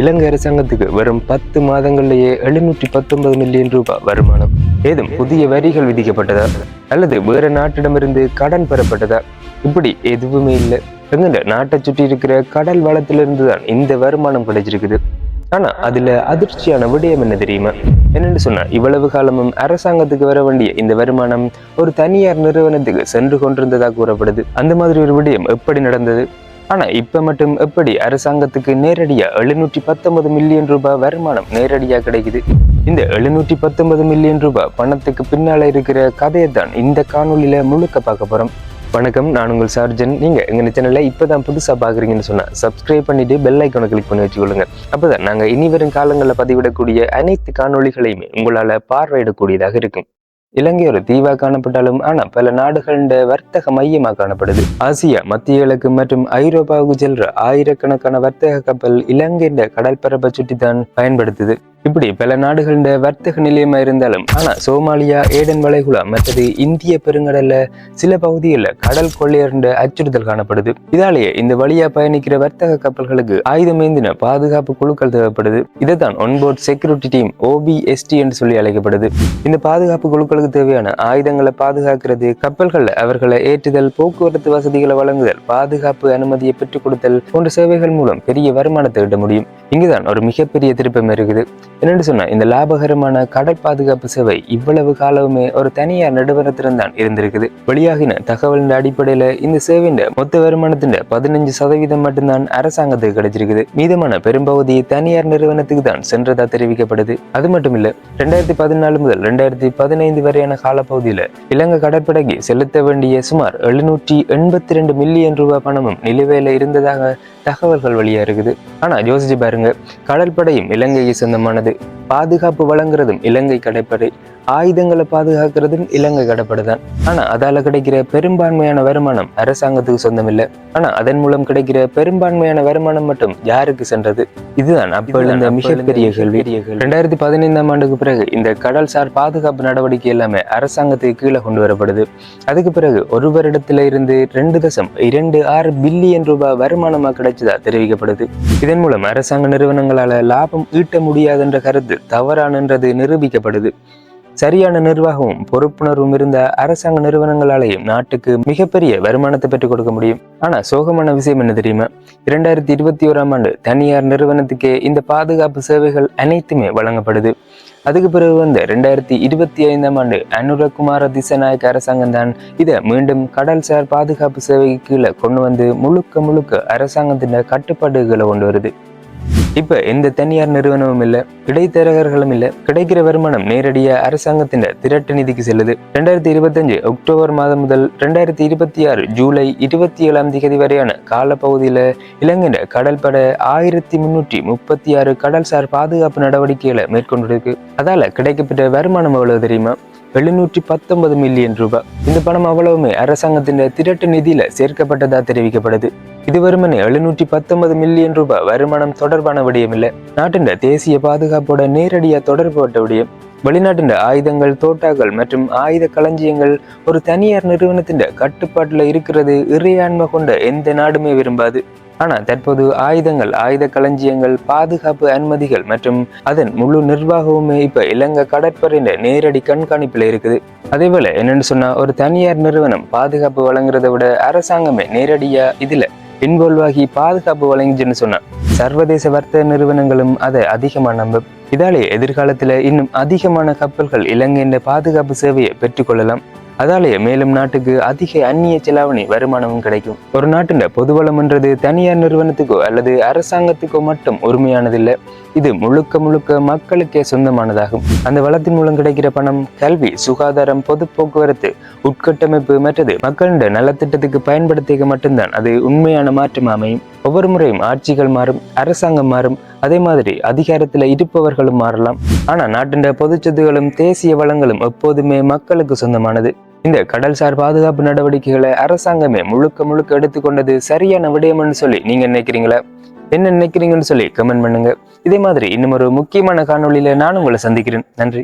இலங்கை அரசாங்கத்துக்கு வெறும் 10 மாதங்களிலேயே 719 மில்லியன் ரூபாய் வருமானம். ஏதும் புதிய வரிகள் விதிக்கப்பட்டதா அல்லது வேற நாட்டிடமிருந்து கடன் பெறப்பட்டதா? இப்படி எதுவுமே இல்லை. எங்க நாட்டை சுற்றி இருக்கிற கடல் வளத்திலிருந்து தான் இந்த வருமானம் கிடைச்சிருக்குது. ஆனா அதுல அதிர்ச்சியான விடயம் என்ன தெரியுமா? என்னன்னு சொன்னா, இவ்வளவு காலமும் அரசாங்கத்துக்கு வர வேண்டிய இந்த வருமானம் ஒரு தனியார் நிறுவனத்துக்கு சென்று கொண்டிருந்ததா கூறப்படுது. அந்த மாதிரி ஒரு விடயம் எப்படி நடந்தது? ஆனா இப்ப மட்டும் எப்படி அரசாங்கத்துக்கு நேரடியா 719 மில்லியன் ரூபாய் வருமானம் நேரடியா கிடைக்குது? இந்த 719 மில்லியன் ரூபாய் பணத்துக்கு பின்னால இருக்கிற கதையை தான் இந்த காணொலியில முழுக்க பார்க்க போறோம். வணக்கம், நான் உங்கள் சார்ஜன். நீங்க எங்க சேனல்ல இப்பதான் புதுசா பாக்குறீங்கன்னு சொன்னா சப்ஸ்கிரைப் பண்ணிட்டு பெல் ஐக்கானை கிளிக் பண்ணி வச்சுக்கொள்ளுங்க. அப்பதான் நாங்க இனி வரும் காலங்களில் பதிவிடக்கூடிய அனைத்து காணொலிகளையுமே உங்களால பார்வையிடக்கூடியதாக இருக்கும். இலங்கை ஒரு தீவா காணப்பட்டாலும் ஆனா பல நாடுகள வர்த்தக மையமாக காணப்படுது. ஆசியா, மத்திய கிழக்கு மற்றும் ஐரோப்பாவுக்கு செல்ற ஆயிரக்கணக்கான வர்த்தக கப்பல் இலங்கையின் கடல் பரப்பை சுற்றித்தான் பயன்படுத்துது. இப்படி பல நாடுகள வர்த்தக நிலையமா இருந்தாலும் ஆனா சோமாலியா, ஏடன் வளைகுடா மற்றது இந்திய பெருங்கடல்ல சில பகுதிகளில் கடல் கொள்ளையர்ன்ற அச்சுறுத்தல் காணப்படுது. இதாலேயே இந்த வழியா பயணிக்கிற வர்த்தக கப்பல்களுக்கு ஆயுதம் ஏந்தின பாதுகாப்பு குழுக்கள் தேவைப்படுது. இதைத்தான் ஒன்போர்ட் செக்யூரிட்டி டீம் OBST என்று சொல்லி அழைக்கப்படுது. இந்த பாதுகாப்பு குழுக்களுக்கு தேவையான ஆயுதங்களை பாதுகாக்கிறது, கப்பல்கள் அவர்களை ஏற்றுதல், போக்குவரத்து வசதிகளை வழங்குதல், பாதுகாப்பு அனுமதியை பெற்றுக் கொடுத்தல் போன்ற சேவைகள் மூலம் பெரிய வருமானத்தை ஈட்ட முடியும். இங்குதான் ஒரு மிகப்பெரிய திருப்பம் இருக்குது. என்னென்னு சொன்னா, இந்த லாபகரமான கடல் பாதுகாப்பு சேவை இவ்வளவு காலமுமே ஒரு தனியார் நிறுவனத்தில்தான் இருந்திருக்குது. வெளியாகின தகவலின் அடிப்படையில இந்த சேவையின் மொத்த வருமானத்தின் 15% மட்டும்தான் அரசாங்கத்துக்கு கிடைச்சிருக்குது. மீதமான பெரும்பகுதி தனியார் நிறுவனத்துக்கு தான் சென்றதா தெரிவிக்கப்படுது. அது மட்டும் இல்ல, 2014 முதல் 2015 வரையான காலப்பகுதியில இலங்கை கடற்படைக்கு செலுத்த வேண்டிய சுமார் 782 மில்லியன் ரூபாய் பணமும் நிலுவையில இருந்ததாக தகவல்கள் வெளியா இருக்குது. ஆனா யோசிச்சு பாருங்க, கடற்படையும் இலங்கைக்கு சொந்தமானது, பாதுகாப்பு வழங்குறதும் இலங்கை கடற்படை, ஆயுதங்களை பாதுகாக்கிறதும் இலங்கை கடற்படை தான். ஆனா அதால கிடைக்கிற பெரும்பான்மையான வருமானம் அரசாங்கத்துக்கு சொந்தம் இல்லை. ஆனா அதன் மூலம் கிடைக்கிற பெரும்பான்மையான வருமானம் மட்டும் யாருக்கு சென்றது? இதுதான் அப்ப இருந்த மிகப்பெரிய கேள்வி. 2015 ஆண்டுக்கு பிறகு இந்த கடல்சார் பாதுகாப்பு நடவடிக்கை எல்லாமே அரசாங்கத்துக்கு கீழே கொண்டு வரப்படுது. அதுக்கு பிறகு ஒரு வருடத்தில இருந்து 2.26 பில்லியன் ரூபாய் வருமானமா கிடைச்சதா தெரிவிக்கப்படுது. இதன் மூலம் அரசாங்க நிறுவனங்களால லாபம் ஈட்ட முடியாதுன்ற கருத்து தவறானது நிரூபிக்கப்படுது. சரியான நிர்வாகமும் பொறுப்புணர்வும் இருந்த அரசாங்க நிறுவனங்களாலேயும் நாட்டுக்கு மிகப்பெரிய வருமானத்தை பெற்றுக் கொடுக்க முடியும். ஆனா சோகமான விஷயம் என்ன தெரியுமா? 2021 ஆண்டு தனியார் நிறுவனத்துக்கே இந்த பாதுகாப்பு சேவைகள் அனைத்துமே வழங்கப்படுது. அதுக்கு பிறகு வந்த 2025 ஆண்டு அனுரகுமார திசாநாயக்க அரசாங்கம் தான் இதை மீண்டும் கடல்சார் பாதுகாப்பு சேவைக்கு கீழே கொண்டு வந்து முழுக்க அரசாங்கத்தின் கட்டுப்பாடுகளை கொண்டு வருது. இப்ப எந்த தனியார் நிறுவனமும் இல்ல, இடைத்தரகர்களும் இல்ல, கிடைக்கிற வருமானம் நேரடியா அரசாங்கத்தின் திரட்டு நிதிக்கு செல்லுது. 2025 அக்டோபர் மாதம் முதல் 2026 ஜூலை 27 வரையான காலப்பகுதியில இலங்கை கடற்படை 1336 கடல்சார் பாதுகாப்பு நடவடிக்கைகளை மேற்கொண்டிருக்கு. அதால கிடைக்கப்பட்ட வருமானம் எவ்வளவு தெரியுமா? 719 மில்லியன் ரூபாய். இந்த பணம் அவ்வளவுமே அரசாங்கத்தின் திரட்டு நிதியில சேர்க்கப்பட்டதா தெரிவிக்கப்படுது. இது வெறுமனே 719 மில்லியன் ரூபாய் வருமானம் தொடர்பான விடயம் இல்லை, நாட்டின் தேசிய பாதுகாப்போட நேரடியா தொடர்புபட்ட விடயம். வெளிநாட்டின் ஆயுதங்கள், தோட்டாக்கள் மற்றும் ஆயுத களஞ்சியங்கள் ஒரு தனியார் நிறுவனத்தின் கட்டுப்பாட்டுல இருக்கிறது இறையாண்மை கொண்ட எந்த நாடுமே விரும்பாது. ஆனா தற்போது ஆயுதங்கள், ஆயுத களஞ்சியங்கள், பாதுகாப்பு அனுமதிகள் மற்றும் அதன் முழு நிர்வாகமுமே இப்ப இலங்கை கடற்படையின் நேரடி கண்காணிப்புல இருக்குது. அதே போல என்னன்னு சொன்னா, ஒரு தனியார் நிறுவனம் பாதுகாப்பு வழங்குறதை விட அரசாங்கமே நேரடியா இதுல இன்வால்வ் ஆகி பாதுகாப்பு வழங்கிச்சுன்னு சொன்னா சர்வதேச வர்த்தக நிறுவனங்களும் அதை அதிகமா நம்பும். இதாலே எதிர்காலத்துல இன்னும் அதிகமான கப்பல்கள் இலங்கையின் பாதுகாப்பு சேவையை பெற்றுக்கொள்ளலாம். அதாலேயே மேலும் நாட்டுக்கு அதிக அந்நிய செலாவணி வருமானமும் கிடைக்கும். ஒரு நாட்டின் பொதுவளம் என்றது தனியார் நிறுவனத்துக்கோ அல்லது அரசாங்கத்துக்கோ மட்டும் உரிமையானதில்லை, இது முழுக்க மக்களுக்கே சொந்தமானதாகும். அந்த வளத்தின் மூலம் கிடைக்கிற பணம் கல்வி, சுகாதாரம், பொது போக்குவரத்து, உட்கட்டமைப்பு மற்றது மக்களின் நலத்திட்டத்துக்கு பயன்படுத்திக்க மட்டும்தான் அது உண்மையான மாற்றம் அமையும். ஒவ்வொரு முறையும் ஆட்சிகள் மாறும், அரசாங்கம் மாறும், அதே மாதிரி அதிகாரத்துல இருப்பவர்களும் மாறலாம். ஆனா நாட்டின் பொது சொத்துகளும் தேசிய வளங்களும் எப்போதுமே மக்களுக்கு சொந்தமானது. இந்த கடல்சார் பாதுகாப்பு நடவடிக்கைகளை அரசாங்கமே முழுக்க எடுத்துக்கொண்டது சரியான விடயம்னு சொல்லி நீங்க நினைக்கிறீங்களா? என்ன நினைக்கிறீங்கன்னு சொல்லி கமெண்ட் பண்ணுங்க. இதே மாதிரி இன்னும் ஒரு முக்கியமான காணொளியில நான் உங்களை சந்திக்கிறேன். நன்றி.